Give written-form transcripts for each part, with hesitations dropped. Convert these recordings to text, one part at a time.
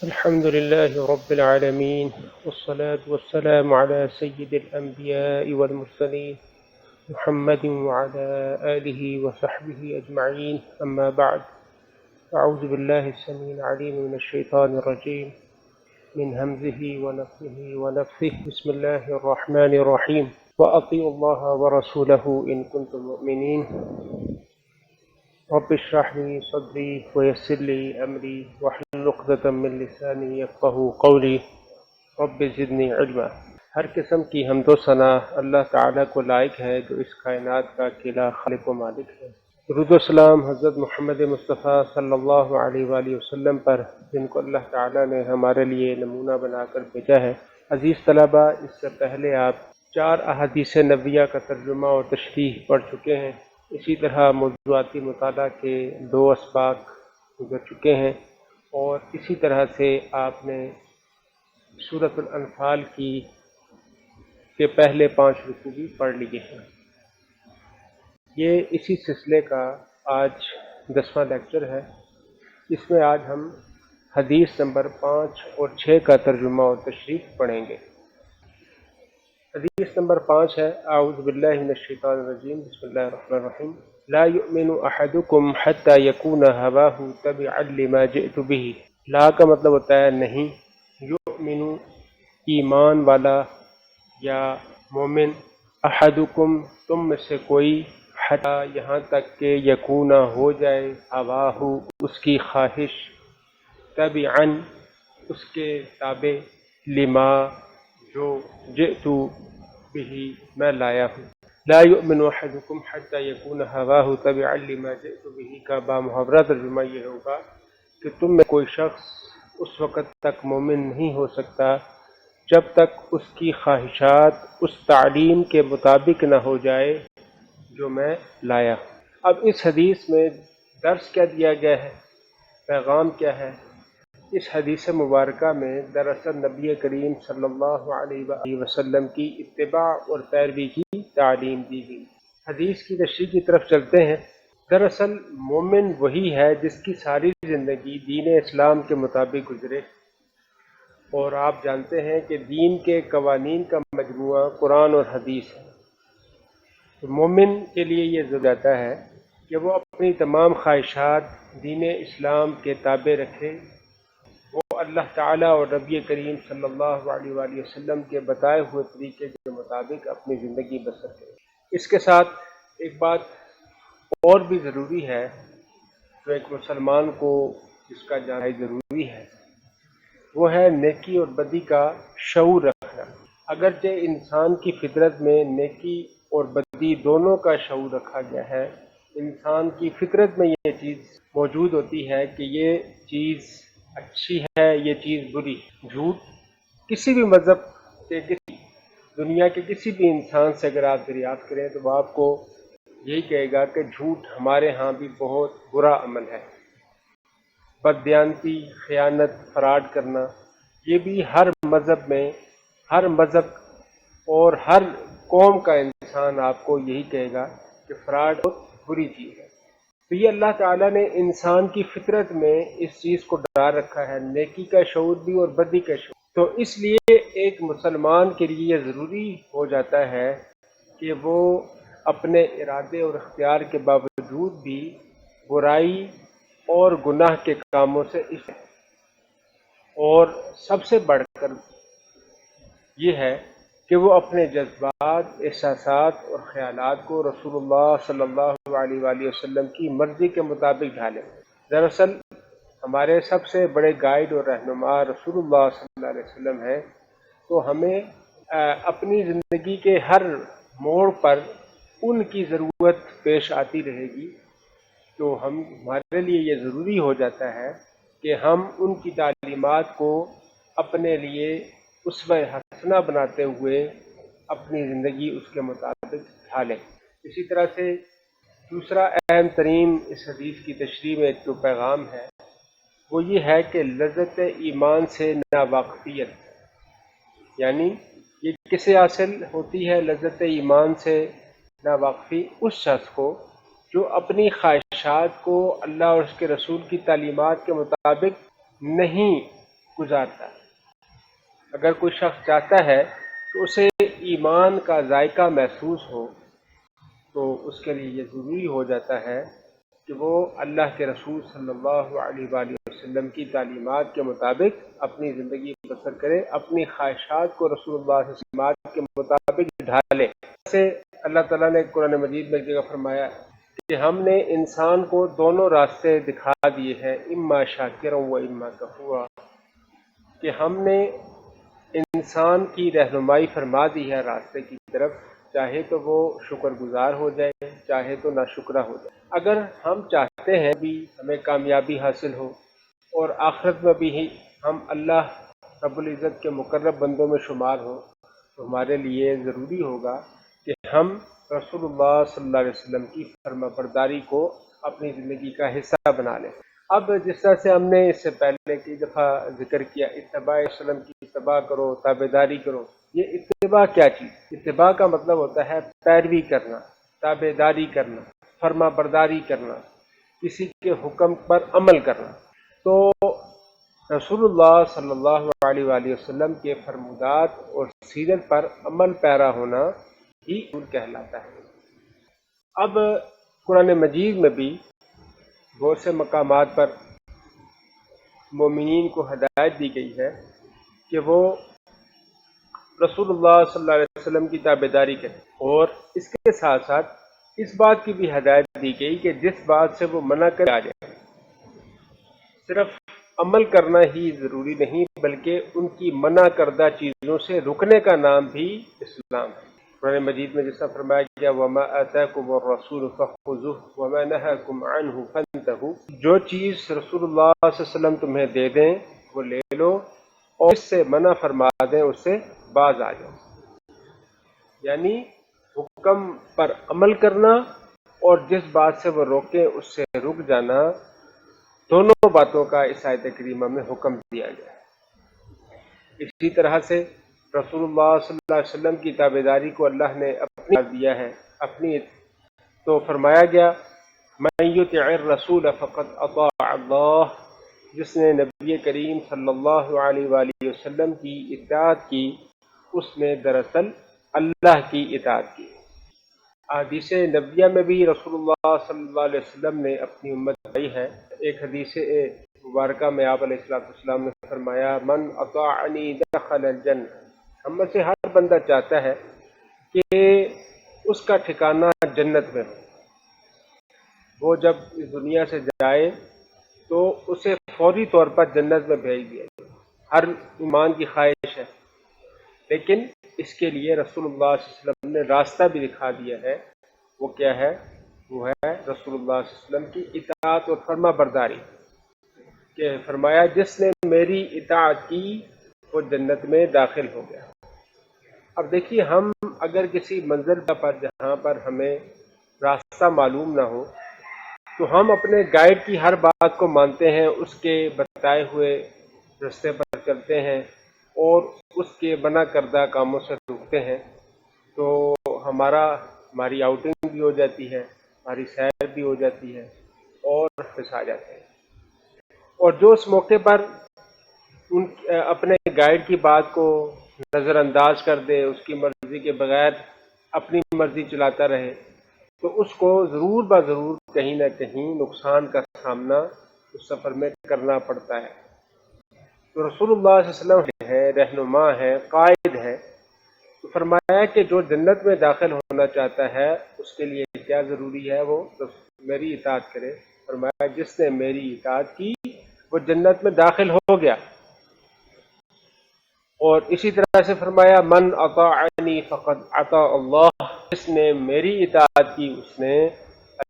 الحمد لله رب العالمين والصلاة والسلام على سيد الأنبياء والمرسلين محمد وعلى آله وصحبه أجمعين أما بعد أعوذ بالله السميع العليم من الشيطان الرجيم من همزه ونفخه ونفثه بسم الله الرحمن الرحيم وأطيعوا الله ورسوله إن كنتم مؤمنين رب اشرح لي صدري ويسر لي أمري واحلل عقدة من لساني يفقهوا قولي رب زدني علما۔ ہر قسم کی حمد و ثنا اللہ تعالیٰ کو لائق ہے جو اس کائنات کا اکیلا خالق و مالک ہے۔ درود و سلام حضرت محمد مصطفیٰ صلی اللہ علیہ وآلہ وسلم پر، جن کو اللہ تعالیٰ نے ہمارے لیے نمونہ بنا کر بھیجا ہے۔ عزیز طلبہ، اس سے پہلے آپ 4 احادیث نبویہ کا ترجمہ اور تشریح پڑھ چکے ہیں۔ اسی طرح موضوعاتی مطالعہ کے 2 اسباق گزر چکے ہیں، اور اسی طرح سے آپ نے سورۃ الانفال کے پہلے 5 رکوع بھی پڑھ لیے ہیں۔ یہ اسی سلسلے کا آج 10واں لیکچر ہے۔ اس میں آج ہم حدیث نمبر 5 اور 6 کا ترجمہ اور تشریح پڑھیں گے۔ حدیث نمبر 5 ہے، اعوذ باللہ من الشیطان الرجیم، بسم اللہ الرحمن الرحیم۔ لا یؤمن احدکم حتی یکون ہواہ تبعا لما جئت بہ۔ لا کا مطلب ہوتا ہے نہیں، یؤمن ایمان والا یا مومن، احدکم تم میں سے کوئی، حتی یہاں تک کہ یکون ہو جائے، ہواہ اس کی خواہش، تبعا اس کے تابع، لما جو جئت بہ میں لایا ہوں۔ لا یؤمن احدکم حتی یکون ہواہ تبعا لما جئت بہ کا بامحاورہ ترجمہ یہ ہوگا کہ تم میں کوئی شخص اس وقت تک مومن نہیں ہو سکتا جب تک اس کی خواہشات اس تعلیم کے مطابق نہ ہو جائے جو میں لایا۔ اب اس حدیث میں درس کیا دیا گیا ہے، پیغام کیا ہے؟ اس حدیث مبارکہ میں دراصل نبی کریم صلی اللہ علیہ وآلہ وسلم کی اتباع اور پیروی کی تعلیم دی گئی۔ حدیث کی تشریح کی طرف چلتے ہیں۔ دراصل مومن وہی ہے جس کی ساری زندگی دین اسلام کے مطابق گزرے، اور آپ جانتے ہیں کہ دین کے قوانین کا مجموعہ قرآن اور حدیث ہے۔ تو مومن کے لیے یہ ضرورت آتا ہے کہ وہ اپنی تمام خواہشات دین اسلام کے تابع رکھے، وہ اللہ تعالیٰ اور نبی کریم صلی اللہ علیہ وآلہ وسلم کے بتائے ہوئے طریقے کے مطابق اپنی زندگی بسر کرے۔ اس کے ساتھ ایک بات اور بھی ضروری ہے جو ایک مسلمان کو جس کا جاننا ضروری ہے، وہ ہے نیکی اور بدی کا شعور رکھنا۔ اگرچہ انسان کی فطرت میں نیکی اور بدی دونوں کا شعور رکھا گیا ہے، انسان کی فطرت میں یہ چیز موجود ہوتی ہے کہ یہ چیز اچھی ہے، یہ چیز بری۔ جھوٹ کسی بھی مذہب کے، دنیا کے کسی بھی انسان سے اگر آپ دریافت کریں تو وہ آپ کو یہی کہے گا کہ جھوٹ ہمارے ہاں بھی بہت برا عمل ہے۔ بددیانتی، خیانت، فراڈ کرنا، یہ بھی ہر مذہب میں، ہر مذہب اور ہر قوم کا انسان آپ کو یہی کہے گا کہ فراڈ بہت بری چیز ہے۔ تو یہ اللہ تعالیٰ نے انسان کی فطرت میں اس چیز کو ڈال رکھا ہے، نیکی کا شعور بھی اور بدی کا شعور۔ تو اس لیے ایک مسلمان کے لیے یہ ضروری ہو جاتا ہے کہ وہ اپنے ارادے اور اختیار کے باوجود بھی برائی اور گناہ کے کاموں سے اور سب سے بڑھ کر یہ ہے کہ وہ اپنے جذبات، احساسات اور خیالات کو رسول اللہ صلی اللہ علیہ وآلہ وسلم کی مرضی کے مطابق ڈھالیں۔ دراصل ہمارے سب سے بڑے گائیڈ اور رہنما رسول اللہ صلی اللہ علیہ وسلم ہیں، تو ہمیں اپنی زندگی کے ہر موڑ پر ان کی ضرورت پیش آتی رہے گی، تو ہمارے لیے یہ ضروری ہو جاتا ہے کہ ہم ان کی تعلیمات کو اپنے لیے اسوہ حسنہ بناتے ہوئے اپنی زندگی اس کے مطابق ڈھالیں۔ اسی طرح سے دوسرا اہم ترین اس حدیث کی تشریح میں جو پیغام ہے وہ یہ ہے کہ لذت ایمان سے ناواقفیت، یعنی یہ کسے حاصل ہوتی ہے لذت ایمان سے ناواقفی؟ اس شخص کو جو اپنی خواہشات کو اللہ اور اس کے رسول کی تعلیمات کے مطابق نہیں گزارتا ہے۔ اگر کوئی شخص چاہتا ہے کہ اسے ایمان کا ذائقہ محسوس ہو تو اس کے لیے یہ ضروری ہو جاتا ہے کہ وہ اللہ کے رسول صلی اللہ علیہ وآلہ وسلم کی تعلیمات کے مطابق اپنی زندگی بسر کرے، اپنی خواہشات کو رسول اللہ صلی اللہ علیہ وسلم کے مطابق ڈھالے۔ جیسے اللہ تعالیٰ نے قرآن مجید میں ایک جگہ فرمایا کہ ہم نے انسان کو دونوں راستے دکھا دیے ہیں، اما شاکرا و اما کفورا، کہ ہم نے انسان کی رہنمائی فرما دی ہے راستے کی طرف، چاہے تو وہ شکر گزار ہو جائے، چاہے تو ناشکرہ ہو جائے۔ اگر ہم چاہتے ہیں بھی ہمیں کامیابی حاصل ہو اور آخرت میں بھی ہم اللہ رب العزت کے مقرب بندوں میں شمار ہوں، تو ہمارے لیے ضروری ہوگا کہ ہم رسول اللہ صلی اللہ علیہ وسلم کی فرما برداری کو اپنی زندگی کا حصہ بنا لیں۔ اب جس طرح سے ہم نے اس سے پہلے کئی دفعہ ذکر کیا، اتباع وسلم کی اتباع کرو، تابع داری کرو۔ یہ اتباع کیا چیز؟ اتباع کا مطلب ہوتا ہے پیروی کرنا، تابع داری کرنا، فرما برداری کرنا، کسی کے حکم پر عمل کرنا۔ تو رسول اللہ صلی اللہ علیہ وآلہ وسلم کے فرمودات اور سیرت پر عمل پیرا ہونا ہی رسول کہلاتا ہے۔ اب قرآن مجید میں بھی بہت سے مقامات پر مومنین کو ہدایت دی گئی ہے کہ وہ رسول اللہ صلی اللہ علیہ وسلم کی تابع داری کریں، اور اس کے ساتھ ساتھ اس بات کی بھی ہدایت دی گئی کہ جس بات سے وہ منع کر آ جائے، صرف عمل کرنا ہی ضروری نہیں بلکہ ان کی منع کردہ چیزوں سے رکنے کا نام بھی اسلام ہے۔ قرآن مجید میں جس طرح فرمایا گیا وَمَا آتَاكُمُ الرَّسُولُ فَخُذُوهُ وَمَا نَهَاكُمْ عَنْهُ فَانْتَهُوا، جو چیز رسول اللہ صلی اللہ علیہ وسلم تمہیں دے دیں وہ لے لو، اور اس سے منع فرما دیں اس سے باز آ جاؤ۔ یعنی حکم پر عمل کرنا اور جس بات سے وہ روکیں اس سے رک جانا، دونوں باتوں کا اس آیت کریمہ میں حکم دیا گیا ہے۔ اسی طرح سے رسول اللہ صلی اللہ علیہ وسلم کی تابع داری کو اللہ نے اپنی دیا ہے، اپنی تو فرمایا گیا من یطع الرسول فقد اطاع اللہ، جس نے نبی کریم صلی اللہ علیہ وآلہ وسلم کی اطاعت کی اس نے دراصل اللہ کی اطاعت کی۔ احادیث نبیہ میں بھی رسول اللہ صلی اللہ علیہ وسلم نے اپنی امت بتائی ہے۔ ایک حدیث مبارکہ میں آپ علیہ السلام نے فرمایا من اطاعنی دخل الجنہ، ہم میں سے ہر بندہ چاہتا ہے کہ اس کا ٹھکانہ جنت میں ہو، وہ جب اس دنیا سے جائے تو اسے فوری طور پر جنت میں بھیج دیا جائے، ہر ایمان کی خواہش ہے، لیکن اس کے لیے رسول اللہ صلی اللہ علیہ وسلم نے راستہ بھی دکھا دیا ہے۔ وہ کیا ہے؟ وہ ہے رسول اللہ صلی اللہ علیہ وسلم کی اطاعت اور فرما برداری، کہ فرمایا جس نے میری اطاعت کی وہ جنت میں داخل ہو گیا۔ اب دیکھیے، ہم اگر کسی منزل پر جہاں پر ہمیں راستہ معلوم نہ ہو تو ہم اپنے گائیڈ کی ہر بات کو مانتے ہیں، اس کے بتائے ہوئے راستے پر چلتے ہیں اور اس کے منع کردہ کاموں سے رکتے ہیں، تو ہماری آؤٹنگ بھی ہو جاتی ہے، ہماری سیر بھی ہو جاتی ہے اور واپس آ جاتے ہیں۔ اور جو اس موقع پر اپنے گائیڈ کی بات کو نظر انداز کر دے، اس کی مرضی کے بغیر اپنی مرضی چلاتا رہے، تو اس کو ضرور بضرور کہیں نہ کہیں نقصان کا سامنا اس سفر میں کرنا پڑتا ہے۔ تو رسول اللہ صلی اللہ علیہ وسلم ہے، رہنما ہے، قائد ہے، تو فرمایا کہ جو جنت میں داخل ہونا چاہتا ہے اس کے لیے کیا ضروری ہے؟ وہ میری اطاعت کرے۔ فرمایا جس نے میری اطاعت کی وہ جنت میں داخل ہو گیا۔ اور اسی طرح سے فرمایا من اطاعنی فقد اطاع اللہ، جس نے میری اطاعت کی اس نے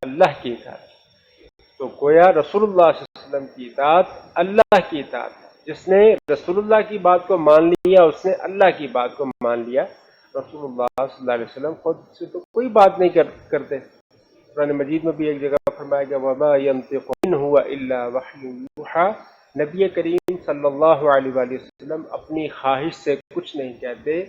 اللہ کی اطاعت کی۔ تو گویا رسول اللہ صلی اللہ علیہ وسلم کی اطاعت اللہ کی اطاعت ہے۔ جس نے رسول اللہ کی بات کو مان لیا اس نے اللہ کی بات کو مان لیا۔ رسول اللہ صلی اللہ علیہ وسلم خود سے تو کوئی بات نہیں کرتے۔ قرآن مجید میں بھی ایک جگہ فرمایا گیا وَمَا يَنطِقُ إِنْ هُوَ إِلَّا وَحْيٌ يُوحَىٰ، نبی کریم صلی اللہ علیہ وآلہ وسلم اپنی خواہش سے کچھ نہیں کہتے،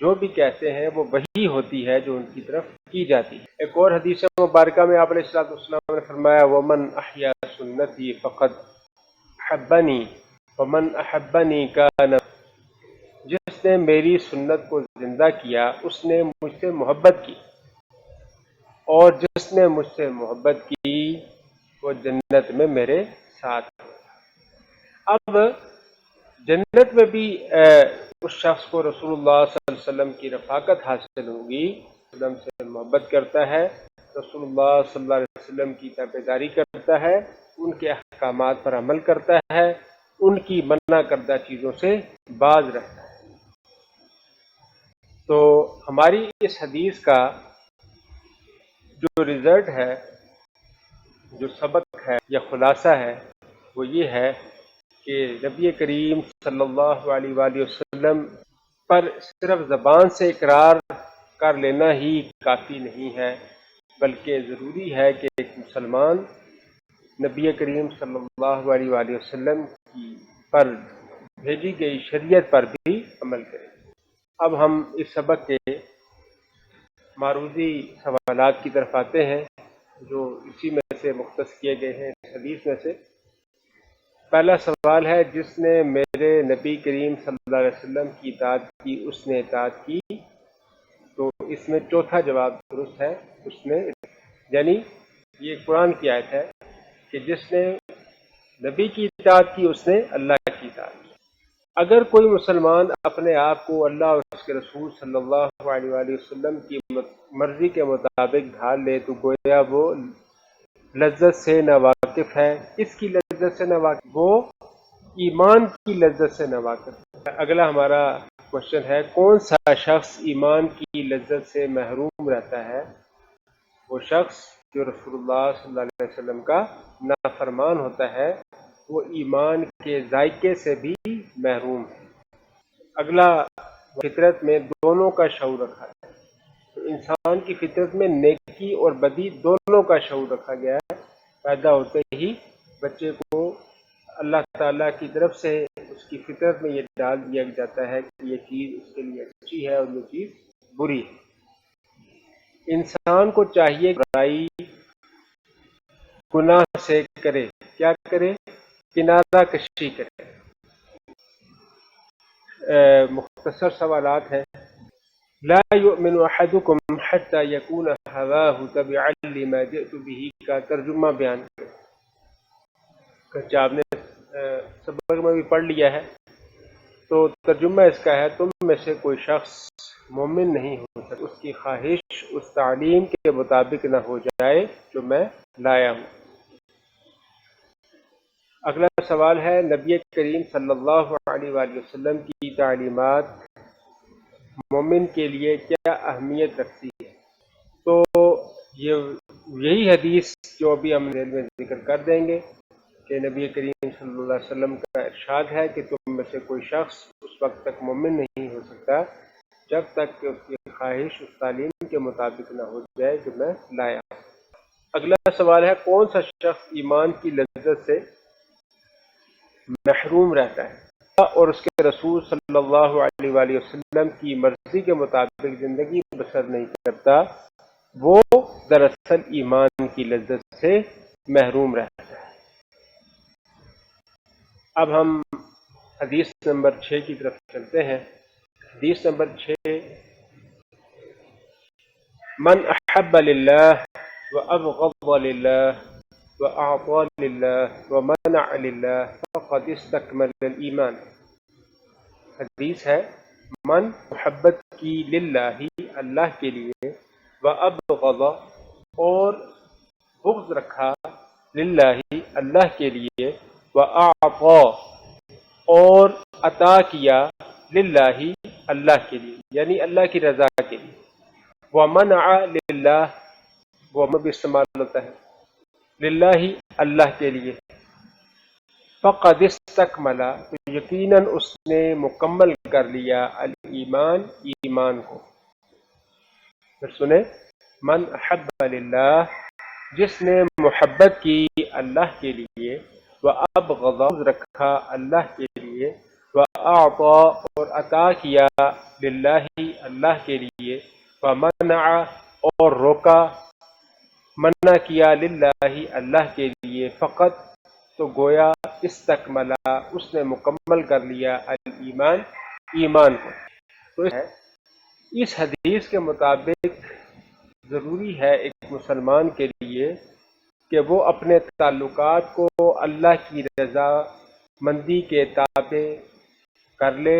جو بھی کہتے ہیں وہ وحی ہوتی ہے جو ان کی طرف کی جاتی ہے۔ ایک اور حدیث مبارکہ میں آپ علیہ السلام نے فرمایا وَمَنْ أَحْيَا سُنَّتِي فَقَدْ حَبَّنِي، ومن احبنی کان، جس نے میری سنت کو زندہ کیا اس نے مجھ سے محبت کی، اور جس نے مجھ سے محبت کی وہ جنت میں میرے ساتھ۔ اب جنت میں بھی اس شخص کو رسول اللہ صلی اللہ علیہ وسلم کی رفاقت حاصل ہوگی، وسلم سے محبت کرتا ہے، رسول اللہ صلی اللہ علیہ وسلم کی تابعداری کرتا ہے، ان کے احکامات پر عمل کرتا ہے، ان کی منع کردہ چیزوں سے باز رہتا ہے۔ تو ہماری اس حدیث کا جو رزلٹ ہے، جو سبق ہے یا خلاصہ ہے، وہ یہ ہے کہ نبی کریم صلی اللہ علیہ وآلہ وسلم پر صرف زبان سے اقرار کر لینا ہی کافی نہیں ہے، بلکہ ضروری ہے کہ ایک مسلمان نبی کریم صلی اللہ علیہ وآلہ وسلم کی پر بھیجی گئی شریعت پر بھی عمل کرے۔ اب ہم اس سبق کے معروضی سوالات کی طرف آتے ہیں جو اسی میں سے مختص کیے گئے ہیں اس حدیث میں سے۔ پہلا سوال ہے، جس نے میرے نبی کریم صلی اللہ علیہ وسلم کی اطاعت کی اس نے اطاعت کی، تو اس میں چوتھا جواب درست ہے، اس نے، یعنی یہ قرآن کی آیت ہے کہ جس نے نبی کی اطاعت کی اس نے اللہ کی اطاعت کی۔ اگر کوئی مسلمان اپنے آپ کو اللہ اور اس کے رسول صلی اللہ علیہ وآلہ وسلم کی مرضی کے مطابق ڈھال لے تو گویا وہ لذت سے ناواقف ہے۔ اس کی لذت سے ناواقف، وہ ایمان کی لذت سے ناواقف ہے۔ اگلا ہمارا کوشچن ہے، کون سا شخص ایمان کی لذت سے محروم رہتا ہے؟ وہ شخص جو رسول اللہ صلی اللہ علیہ وسلم کا نافرمان ہوتا ہے، وہ ایمان کے ذائقے سے بھی محروم ہے۔ اگلا، فطرت میں دونوں کا شعور رکھا ہے، تو انسان کی فطرت میں نیکی اور بدی دونوں کا شعور رکھا گیا ہے۔ پیدا ہوتے ہی بچے کو اللہ تعالیٰ کی طرف سے اس کی فطرت میں یہ ڈال دیا جاتا ہے کہ یہ چیز اس کے لیے اچھی ہے اور یہ چیز بری ہے۔ انسان کو چاہیے برائی گناہ سے کرے، کیا کرے؟ کنارہ کشی کرے۔ مختصر سوالات ہیں۔ لا يؤمن احدكم حتى يكون هواه تبعا لما جئت به کا ترجمہ بیان کریں۔ آپ نے سبق میں بھی پڑھ لیا ہے، تو ترجمہ اس کا ہے، تم میں سے کوئی شخص مومن نہیں ہو سکتا اس کی خواہش اس تعلیم کے مطابق نہ ہو جائے جو میں لایا ہوں۔ اگلا سوال ہے، نبی کریم صلی اللہ علیہ وآلہ وسلم کی تعلیمات مومن کے لیے کیا اہمیت رکھتی ہے؟ تو یہی حدیث جو ابھی ہم ذیل میں ذکر کر دیں گے کہ نبی کریم صلی اللہ علیہ وسلم کا ارشاد ہے کہ تم میں سے کوئی شخص اس وقت تک مومن نہیں ہو سکتا جب تک کہ اس کی خواہش اس تعلیم کے مطابق نہ ہو جائے جو میں لایا ہوں۔ اگلا سوال ہے، کون سا شخص ایمان کی لذت سے محروم رہتا ہے اور اس کے رسول صلی اللہ علیہ وآلہ وسلم کی مرضی کے مطابق زندگی بسر نہیں کرتا؟ وہ دراصل ایمان کی لذت سے محروم رہتا ہے۔ اب ہم حدیث نمبر 6 کی طرف چلتے ہیں۔ حدیث نمبر 6، من احب للہ وابغض للہ وأعطى للہ ومنع للہ فقد استکمل الایمان۔ حدیث ہے، من محبت کی للہ اللہ کے لیے، وابغض اور بغض رکھا للہ اللہ کے لیے، وأعطى اور عطا کیا للہ اللہ کے لیے یعنی اللہ کی رضا کے لیے، ومنع للہ وہ بھی استعمال ہوتا ہے، للہ اللہ کے لیے، فقد استکمل تو یقیناً اس نے مکمل کر لیا الایمان ایمان کو۔ پھر سنیں، من احب للہ جس نے محبت کی اللہ کے لیے، وابغض رکھا اللہ کے لیے، واعطى اور عطا کیا للہ اللہ کے لیے، ومنع اور روکا منع کیا للہ اللہ کے لیے، فقط تو گویا استکملا، اس نے مکمل کر لیا الایمان، ایمان کو۔ تو اس حدیث کے مطابق ضروری ہے ایک مسلمان کے لیے کہ وہ اپنے تعلقات کو اللہ کی رضا مندی کے تابع کر لے،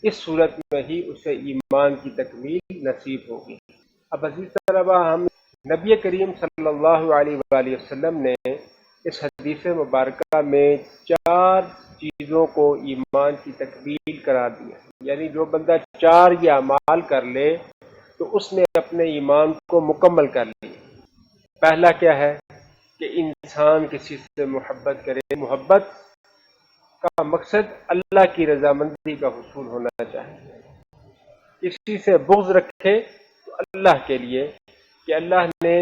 اس صورت میں ہی اسے ایمان کی تکمیل نصیب ہوگی۔ اب عزیز طلبہ، ہم نبی کریم صلی اللہ علیہ وآلہ وسلم نے اس حدیث مبارکہ میں 4 چیزوں کو ایمان کی تکمیل قرار دیا، یعنی جو بندہ 4 یہ اعمال کر لے تو اس نے اپنے ایمان کو مکمل کر لیا۔ پہلا کیا ہے کہ انسان کسی سے محبت کرے، محبت کا مقصد اللہ کی رضامندی کا حصول ہونا چاہیے۔ کسی سے بغض رکھے تو اللہ کے لیے کہ اللہ نے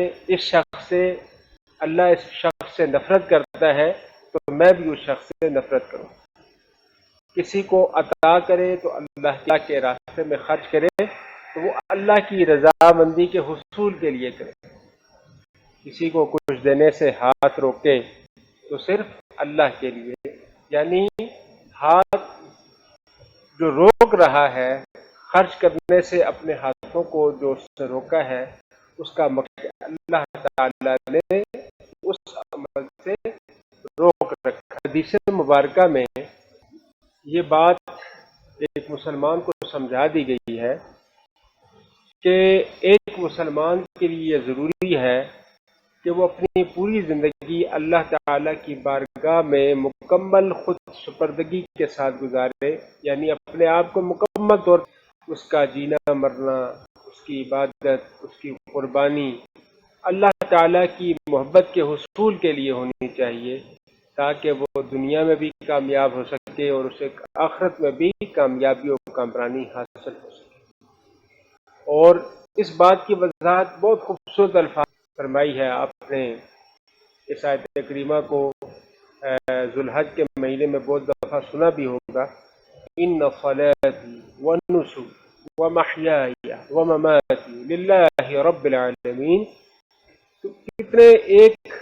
اللہ اس شخص سے نفرت کرتا ہے تو میں بھی اس شخص سے نفرت کروں۔ کسی کو عطا کرے تو اللہ کے راستے میں خرچ کرے تو وہ اللہ کی رضامندی کے حصول کے لیے کرے۔ کسی کو کچھ دینے سے ہاتھ روکے تو صرف اللہ کے لیے، یعنی ہاتھ جو روک رہا ہے خرچ کرنے سے اپنے ہاتھوں کو جو اس سے روکا ہے، اس کا مقصد اللہ تعالی نے اس عمل سے روک رکھا۔ حدیث مبارکہ میں یہ بات ایک مسلمان کو سمجھا دی گئی ہے کہ ایک مسلمان کے لیے ضروری ہے کہ وہ اپنی پوری زندگی اللہ تعالی کی بارگاہ میں مکمل خود سپردگی کے ساتھ گزارے، یعنی اپنے آپ کو مکمل طور پر اس کا جینا مرنا، اس کی عبادت، اس کی قربانی اللہ تعالی کی محبت کے حصول کے لیے ہونی چاہیے، تاکہ وہ دنیا میں بھی کامیاب ہو سکے اور اسے آخرت میں بھی کامیابی اور کامرانی حاصل ہو سکے۔ اور اس بات کی وضاحت بہت خوبصورت الفاظ فرمائی ہے آپ نے۔ اس آیت کریمہ کو ذوالحج کے مہینے میں بہت دفعہ سنا بھی ہوگا، ان صلاتی ونسکی ومحیای ومماتی للہ رب العالمین۔ تو کتنے ایک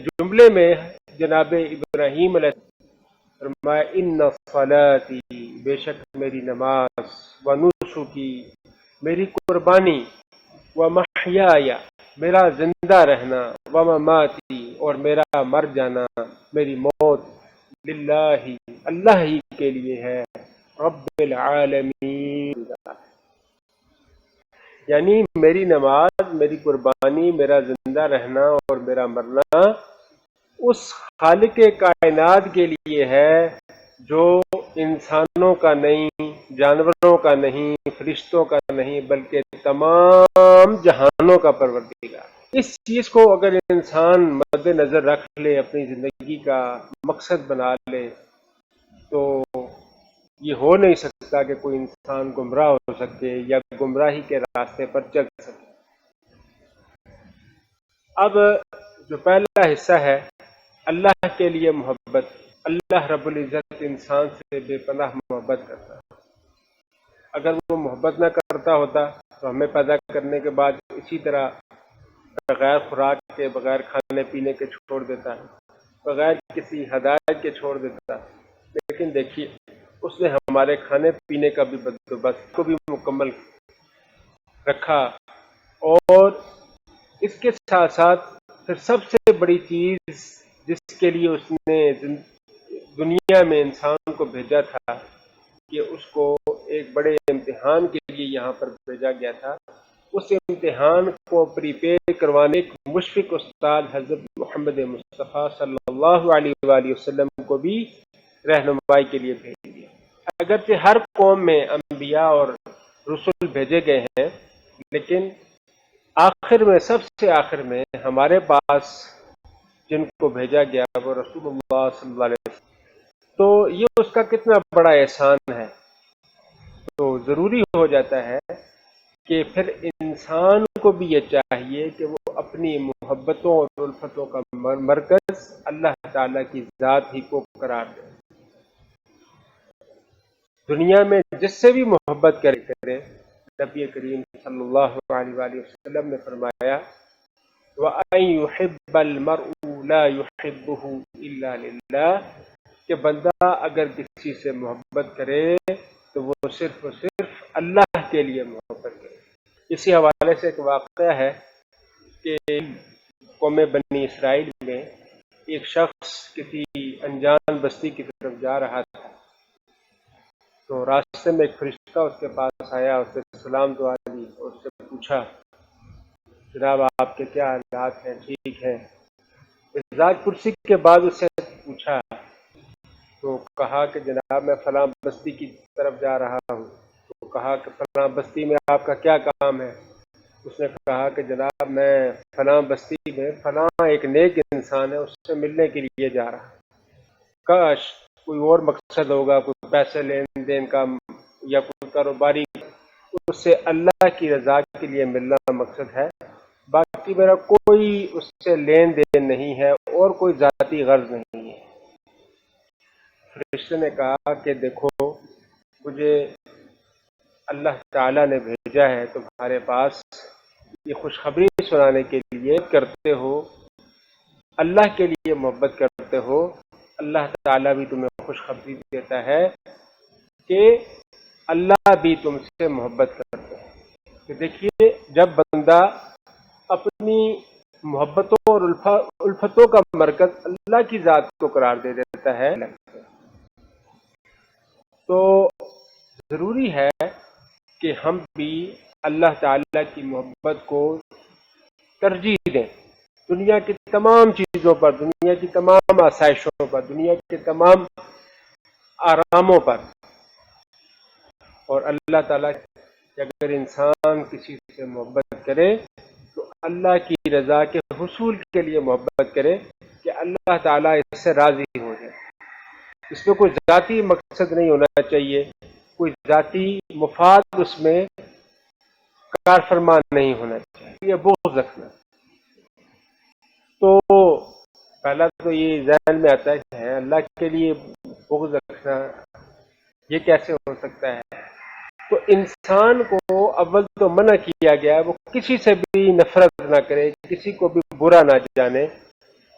جملے میں جناب ابراہیم علیہ السلام فرمایا ان صلاتی، بے شک میری نماز، ونسکی میری قربانی، ومحیای میرا زندہ رہنا، ومماتی اور میرا مر جانا، میری موت، للہ اللہ ہی کے لیے ہے، رب العالمین، یعنی میری نماز، میری قربانی، میرا زندہ رہنا اور میرا مرنا اس خالق کائنات کے لیے ہے جو انسانوں کا نہیں، جانوروں کا نہیں، فرشتوں کا نہیں، بلکہ تمام جہانوں کا پروردگار۔ اس چیز کو اگر انسان مد نظر رکھ لے، اپنی زندگی کا مقصد بنا لے، تو یہ ہو نہیں سکتا کہ کوئی انسان گمراہ ہو سکے یا گمراہی کے راستے پر چل سکے۔ اب جو پہلا حصہ ہے اللہ کے لیے محبت، اللہ رب العزت انسان سے بے پناہ محبت کرتا ہے۔ اگر وہ محبت نہ کرتا ہوتا تو ہمیں پیدا کرنے کے بعد اسی طرح بغیر خوراک کے، بغیر کھانے پینے کے چھوڑ دیتا ہے، بغیر کسی ہدایت کے چھوڑ دیتا ہے۔ لیکن دیکھیے اس نے ہمارے کھانے پینے کا بھی بندوبست کو بھی مکمل رکھا، اور اس کے ساتھ ساتھ پھر سب سے بڑی چیز جس کے لیے اس نے دنیا میں انسان کو بھیجا تھا کہ اس کو ایک بڑے امتحان کے لیے یہاں پر بھیجا گیا تھا، اس امتحان کو پریپیئر کروانے ایک مشفق استاد حضرت محمد مصطفیٰ صلی اللہ علیہ وآلہ وسلم کو بھی رہنمائی کے لیے بھیج دیا۔ اگرچہ ہر قوم میں انبیاء اور رسول بھیجے گئے ہیں، لیکن آخر میں، سب سے آخر میں ہمارے پاس جن کو بھیجا گیا وہ رسول اللہ صلی اللہ علیہ وسلم، تو یہ اس کا کتنا بڑا احسان ہے۔ تو ضروری ہو جاتا ہے کہ پھر انسان کو بھی یہ چاہیے کہ وہ اپنی محبتوں اور الفتوں کا مرکز اللہ تعالیٰ کی ذات ہی کو قرار دے۔ دنیا میں جس سے بھی محبت کرے، نبی کریم صلی اللہ علیہ وآلہ وسلم نے فرمایا وَأَن يُحِبَّ الْمَرْءُ لَا يُحِبُّهُ إِلَّا لِلَّهِ کہ بندہ اگر کسی سے محبت کرے تو وہ صرف اور صرف اللہ کے لیے محبت کرے۔ اسی حوالے سے ایک واقعہ ہے کہ قوم بنی اسرائیل میں ایک شخص کسی انجان بستی کی طرف جا رہا تھا، تو راستے میں ایک فرشتہ اس کے پاس آیا، اس سے سلام دعا دی اور اس سے پوچھا جناب آپ کے کیا حالات ہیں، ٹھیک ہیں؟ ذات کرسی کے بعد اس سے پوچھا تو کہا کہ جناب میں فلاں بستی کی طرف جا رہا ہوں۔ تو کہا کہ فلاں بستی میں آپ کا کیا کام ہے؟ اس نے کہا کہ جناب میں فلاں بستی میں فلاں ایک نیک انسان ہے، اس سے ملنے کے لیے جا رہا ہوں۔ کاش کوئی اور مقصد ہوگا، کوئی پیسے لین دین کا یا کوئی کاروباری، اس سے اللہ کی رضا کے لیے ملنا مقصد ہے، باقی میرا کوئی اس سے لین دین نہیں ہے اور کوئی ذاتی غرض نہیں ہے۔ فرشتے نے کہا کہ دیکھو مجھے اللہ تعالیٰ نے بھیجا ہے تمہارے پاس یہ خوشخبری سنانے کے لیے، کرتے ہو اللہ کے لیے محبت کرتے ہو، اللہ تعالیٰ بھی تمہیں خوشخبری دیتا ہے کہ اللہ بھی تم سے محبت کرتے ہیں۔ کہ دیکھیے جب بندہ اپنی محبتوں اور الفتوں کا مرکز اللہ کی ذات کو قرار دے دیتا ہے تو ضروری ہے کہ ہم بھی اللہ تعالیٰ کی محبت کو ترجیح دیں، دنیا کی تمام چیزوں پر، دنیا کی تمام آسائشوں پر، دنیا کے تمام آراموں پر۔ اور اللہ تعالیٰ کہ اگر انسان کسی سے محبت کرے تو اللہ کی رضا کے حصول کے لیے محبت کرے کہ اللہ تعالیٰ اس سے راضی ہو جائے۔ اس میں کوئی ذاتی مقصد نہیں ہونا چاہیے، کوئی ذاتی مفاد اس میں کار فرمان نہیں ہونا چاہیے، یہ بغض رکھنا۔ تو پہلا تو یہ ذہن میں آتا ہے کہ اللہ کے لیے بغض رکھنا یہ کیسے ہو سکتا ہے؟ تو انسان کو اول تو منع کیا گیا ہے وہ کسی سے بھی نفرت نہ کرے، کسی کو بھی برا نہ جانے،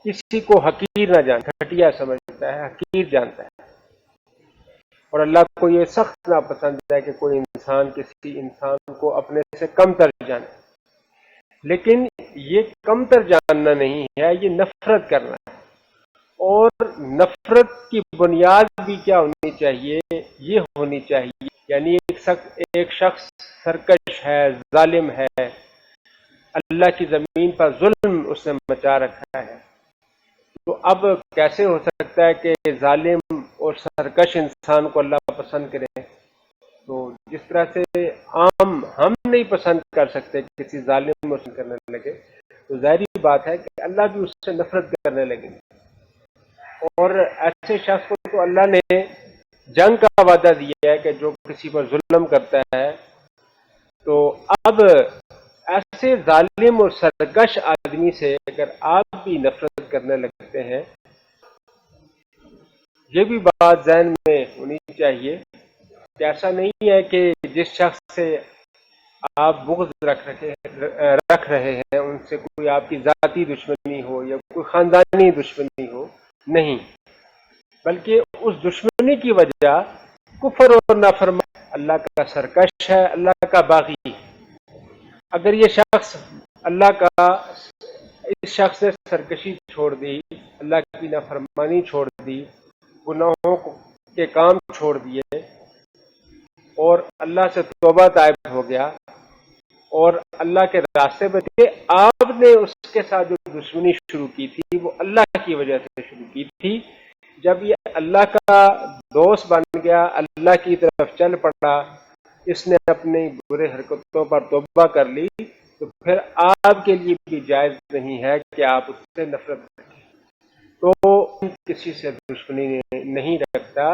کسی کو حقیر نہ جانے، گھٹیا سمجھتا ہے، حقیر جانتا ہے۔ اور اللہ کو یہ سخت ناپسند ہے کہ کوئی انسان کسی انسان کو اپنے سے کم تر جانے، لیکن یہ کم تر جاننا نہیں ہے، یہ نفرت کرنا ہے۔ اور نفرت کی بنیاد بھی کیا ہونی چاہیے؟ یہ ہونی چاہیے یعنی ایک شخص سرکش ہے، ظالم ہے، اللہ کی زمین پر ظلم اس نے مچا رکھا ہے، تو اب کیسے ہو سکتا ہے کہ ظالم اور سرکش انسان کو اللہ پسند کرے؟ تو جس طرح سے عام ہم نہیں پسند کر سکتے کسی ظالم پسند کرنے لگے، تو ظاہری بات ہے کہ اللہ بھی اس سے نفرت کرنے لگے۔ اور ایسے شخص کو تو اللہ نے جنگ کا وعدہ دیا ہے کہ جو کسی پر ظلم کرتا ہے، تو اب ایسے ظالم اور سرکش آدمی سے اگر آپ بھی نفرت کرنے لگتے ہیں، یہ بھی بات ذہن میں ہونی چاہیے کہ ایسا نہیں ہے کہ جس شخص سے آپ بغض رکھ رہے ہیں ان سے کوئی آپ کی ذاتی دشمنی ہو یا کوئی خاندانی دشمنی ہو، نہیں، بلکہ اس دشمنی کی وجہ کفر اور نافرمانی، اللہ کا سرکش ہے، اللہ کا باغی۔ اگر یہ شخص اس شخص نے سرکشی چھوڑ دی، اللہ کی نافرمانی چھوڑ دی، گناہوں کے کام چھوڑ دیے اور اللہ سے توبہ طائب ہو گیا اور اللہ کے راستے پہ تھے، آپ نے اس کے ساتھ جو دشمنی شروع کی تھی وہ اللہ کی وجہ سے شروع کی تھی۔ جب یہ اللہ کا دوست بن گیا، اللہ کی طرف چل پڑا، اس نے اپنی برے حرکتوں پر توبہ کر لی، تو پھر آپ کے لیے بھی جائز نہیں ہے کہ آپ اس سے نفرت کریں۔ تو کسی سے دشمنی نہیں رکھتا،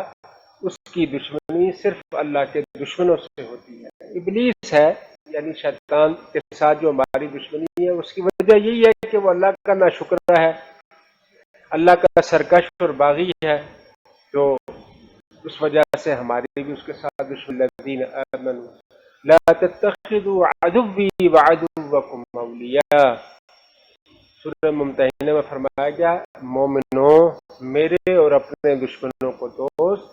اس کی دشمنی صرف اللہ کے دشمنوں سے ہوتی ہے۔ ابلیس ہے یعنی شیطان کے ساتھ جو ہماری دشمنی ہے، اس کی وجہ یہی ہے کہ وہ اللہ کا ناشکرہ ہے، اللہ کا سرکش اور باغی ہے، تو اس وجہ سے ہماری بھی اس کے ساتھ دشمن۔ الذین آمنوا لا تتخذوا عدوی وعدوکم اولیاء، سورہ ممتحنہ میں فرمایا گیا مومنوں میرے اور اپنے دشمنوں کو دوست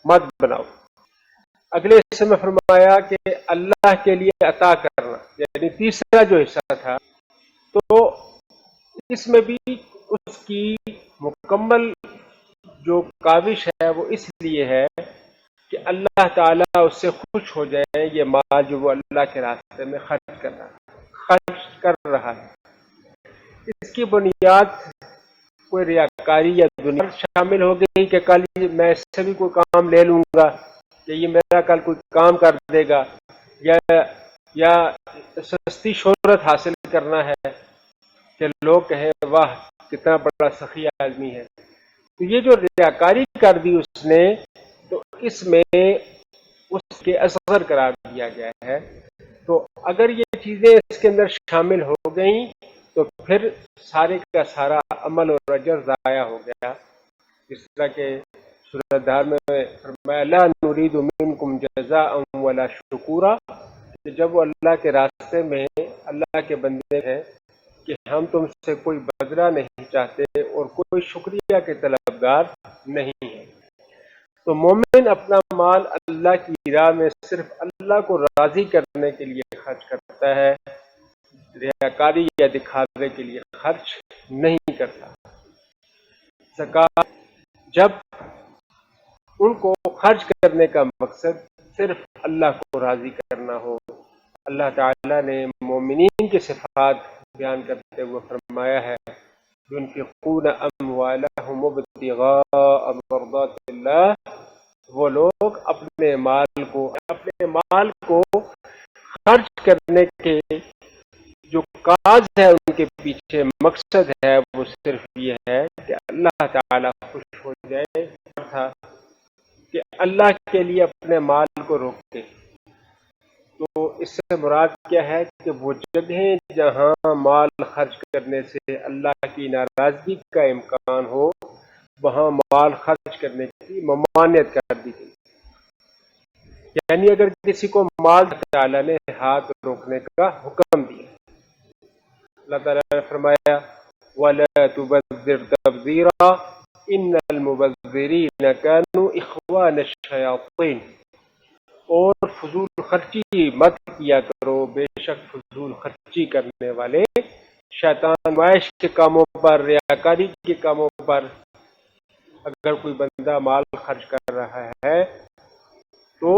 مت بناؤ۔ اگلے حصے میں فرمایا کہ اللہ کے لیے عطا کرنا، یعنی تیسرا جو حصہ تھا، تو اس میں بھی اس کی مکمل جو کاوش ہے وہ اس لیے ہے کہ اللہ تعالیٰ اس سے خوش ہو جائے یہ مال جو وہ اللہ کے راستے میں خرچ کر رہا ہے۔ اس کی بنیاد کوئی ریاکاری یا دنیا شامل ہو گئی کہ کل میں اس سے بھی کوئی کام لے لوں گا کہ یہ میرا کل کوئی کام کر دے گا، یا سستی شہرت حاصل کرنا ہے کہ لوگ کہیں واہ کتنا بڑا سخی آدمی ہے، تو یہ جو ریاکاری کر دی اس نے، تو اس میں اس کے اصغر قرار دیا گیا ہے۔ تو اگر یہ چیزیں اس کے اندر شامل ہو گئیں تو پھر سارے کا سارا عمل اور اجر ضائع ہو گیا۔ اس طرح کے سورۃ الدہر میں فرمایا لا نرید منکم جزاء ولا شکورا، کہ جب وہ اللہ کے راستے میں اللہ کے بندے ہیں کہ ہم تم سے کوئی بدلہ نہیں چاہتے اور کوئی شکریہ کے طلبگار نہیں ہیں۔ تو مومن اپنا مال اللہ کی راہ میں صرف اللہ کو راضی کرنے کے لیے خرچ کرتا ہے، ریاکاری یا دکھاوے کے لیے خرچ نہیں کرتا۔ زکوٰۃ جب ان کو خرچ کرنے کا مقصد صرف اللہ کو راضی کرنا ہو، اللہ تعالیٰ نے مومنین کی صفات بیان کرتے ہوئے فرمایا ہے ينفقون اموالهم ابتغاء مرضات اللہ، وہ لوگ اپنے مال کو خرچ کرنے کے جو کاز ہے ان کے پیچھے مقصد ہے وہ صرف یہ ہے کہ اللہ تعالیٰ خوش ہو جائے، تھا کہ اللہ کے لیے اپنے مال کو روکے۔ تو اس سے مراد کیا ہے کہ وہ جگہیں جہاں مال خرچ کرنے سے اللہ کی ناراضگی کا امکان ہو وہاں مال خرچ کرنے کی ممانعت کر دی گئی۔ یعنی اگر کسی کو مال تعالیٰ نے ہاتھ روکنے کا حکم دیا، اللہ تعالیٰ نے فرمایا وَلَا تُبَذِّرْ تَبْذِيرًا إِنَّ الْمُبَذِّرِينَ كَانُوا إِخْوَانَ الشَّيَاطِينِ، اور فضول خرچی مت کیا کرو، بے شک فضول خرچی کرنے والے شیطان معاش کے کاموں پر، ریاکاری کے کاموں پر، اگر کوئی بندہ مال خرچ کر رہا ہے تو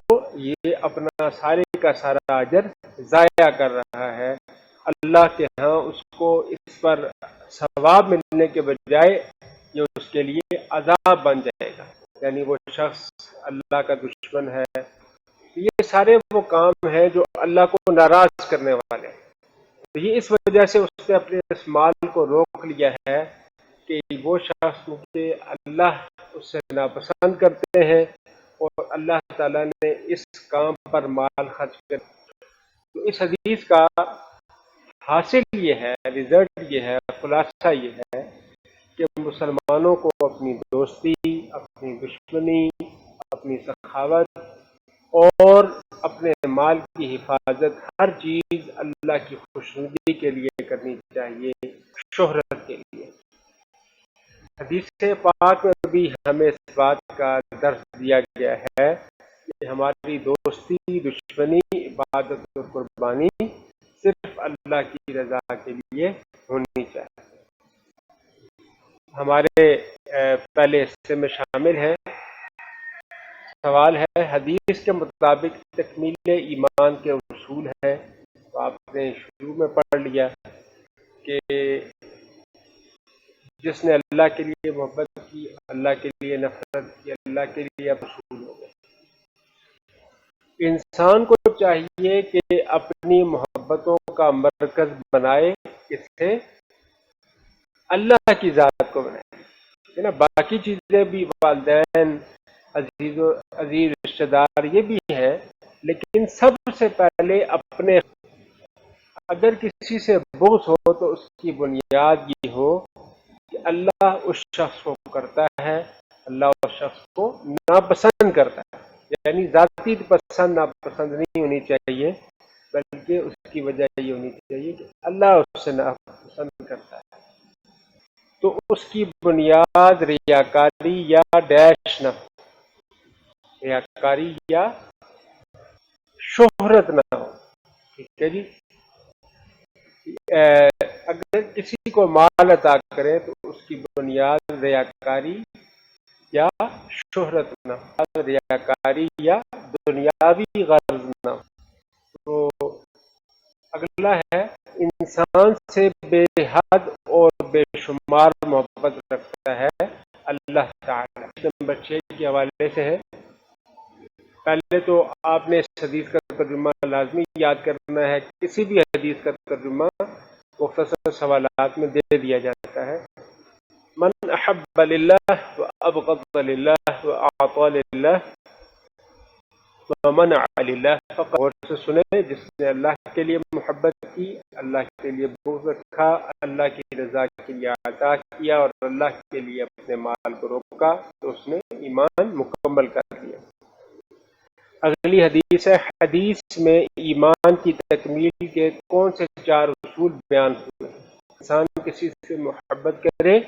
یہ اپنا سارے کا سارا اجر ضائع کر رہا ہے۔ اللہ کے ہاں اس کو اس پر ثواب ملنے کے بجائے یہ اس کے لیے عذاب بن جائے گا، یعنی وہ شخص اللہ کا دشمن ہے۔ یہ سارے وہ کام ہیں جو اللہ کو ناراض کرنے والے ہیں۔ تو یہ اس وجہ سے اس نے اپنے اس مال کو روک لیا ہے کہ وہ شخص کہ اللہ اس سے ناپسند کرتے ہیں اور اللہ تعالیٰ نے اس کام پر مال خرچ کر، تو اس حدیث کا حاصل یہ ہے، رزلٹ یہ ہے، خلاصہ یہ ہے کہ مسلمانوں کو اپنی دوستی، اپنی دشمنی، اپنی سخاوت اور اپنے مال کی حفاظت ہر چیز اللہ کی خوشنودی کے لیے کرنی چاہیے، شہرت کے لیے۔ حدیث پاک میں بھی ہمیں اس بات کا درس دیا گیا ہے کہ ہماری دوستی، دشمنی، عبادت اور قربانی صرف اللہ کی رضا کے لیے ہونی چاہیے۔ ہمارے پہلے حصے میں شامل ہے، سوال ہے حدیث کے مطابق تکمیل ایمان کے اصول ہے، تو آپ نے شروع میں پڑھ لیا کہ جس نے اللہ کے لیے محبت کی، اللہ کے لیے نفرت کی، اللہ کے لیے اصول ہو گئے۔ انسان کو چاہیے کہ اپنی محبتوں کا مرکز بنائے کس سے؟ اللہ کی ذات کو بنائے نا۔ باقی چیزیں بھی، والدین، عزیز رشتہ دار، یہ بھی ہیں، لیکن سب سے پہلے اپنے، اگر کسی سے بغض ہو تو اس کی بنیاد یہ ہو کہ اللہ اس شخص کو کرتا ہے، اللہ اس شخص کو ناپسند کرتا ہے، یعنی ذاتی پسند ناپسند نہیں ہونی چاہیے، بلکہ اس کی وجہ یہ ہونی چاہیے کہ اللہ اس سے ناپسند کرتا ہے۔ تو اس کی بنیاد ریاکاری یا ڈیش نہ ہو، ریاکاری یا شہرت نہ ہو. ٹھیک ہے جی. اگر کسی کو مال عطا کریں تو اس کی بنیاد ریاکاری یا شہرت نہ ہو، ریاکاری یا دنیاوی غرض نہ ہو. تو اگلا ہے انسان سے بے حد اور بے شمار محبت رکھتا ہے اللہ تعالی. نمبر 6 کے حوالے سے ہے. پہلے تو آپ نے اس حدیث کا ترجمہ لازمی یاد کرنا ہے. کسی بھی حدیث کا ترجمہ مختصر سوالات میں دے دیا جاتا ہے. من احب للہ وابغض للہ واعطى للہ ومنع للہ فقط. غور سے سنیں، جس نے اللہ کے لیے محبت کی، اللہ کے لیے بغض رکھا، اللہ کی رضا کے لیے عطا کیا اور اللہ کے لیے اپنے مال کو روکا، تو اس نے ایمان مکمل کر دیا. اگلی حدیث ہے. حدیث میں ایمان کی تکمیل کے کون سے 4 اصول بیان ہوئے؟ انسان کسی سے محبت کرے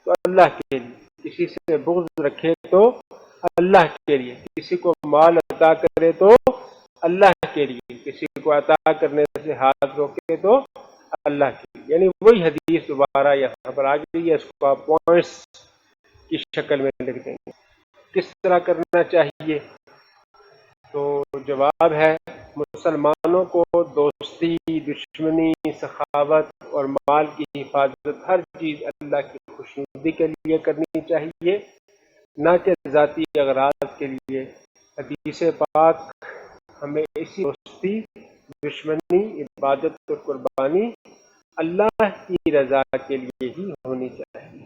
تو اللہ کے لیے، کسی سے بغض رکھے تو اللہ کے لیے، کسی کو مال عطا کرے تو اللہ کے لیے، کسی کو عطا کرنے سے ہاتھ روکے تو اللہ کے لیے. یعنی وہی حدیث دوبارہ یہاں پر آ گئی ہے. اس کو آپ پوائنٹس کی شکل میں لکھ دیں گے. کس طرح کرنا چاہیے؟ تو جواب ہے مسلمانوں کو دوستی، دشمنی، سخاوت اور مال کی حفاظت ہر چیز اللہ کی خوشنودی کے لیے کرنی چاہیے، نہ کہ ذاتی اغراض کے لیے. حدیث پاک ہمیں اسی دوستی، دشمنی، عبادت اور قربانی اللہ کی رضا کے لیے ہی ہونی چاہیے.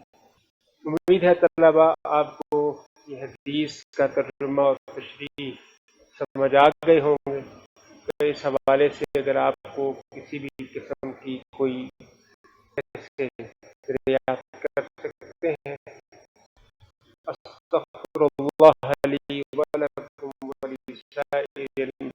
امید ہے طلبہ آپ کو یہ حدیث کا ترجمہ اور تشریح سمجھ آ گئے ہوں گے. تو اس حوالے سے اگر آپ کو کسی بھی قسم کی کوئی ایسے دریافت کر سکتے ہیں. استغفر اللہ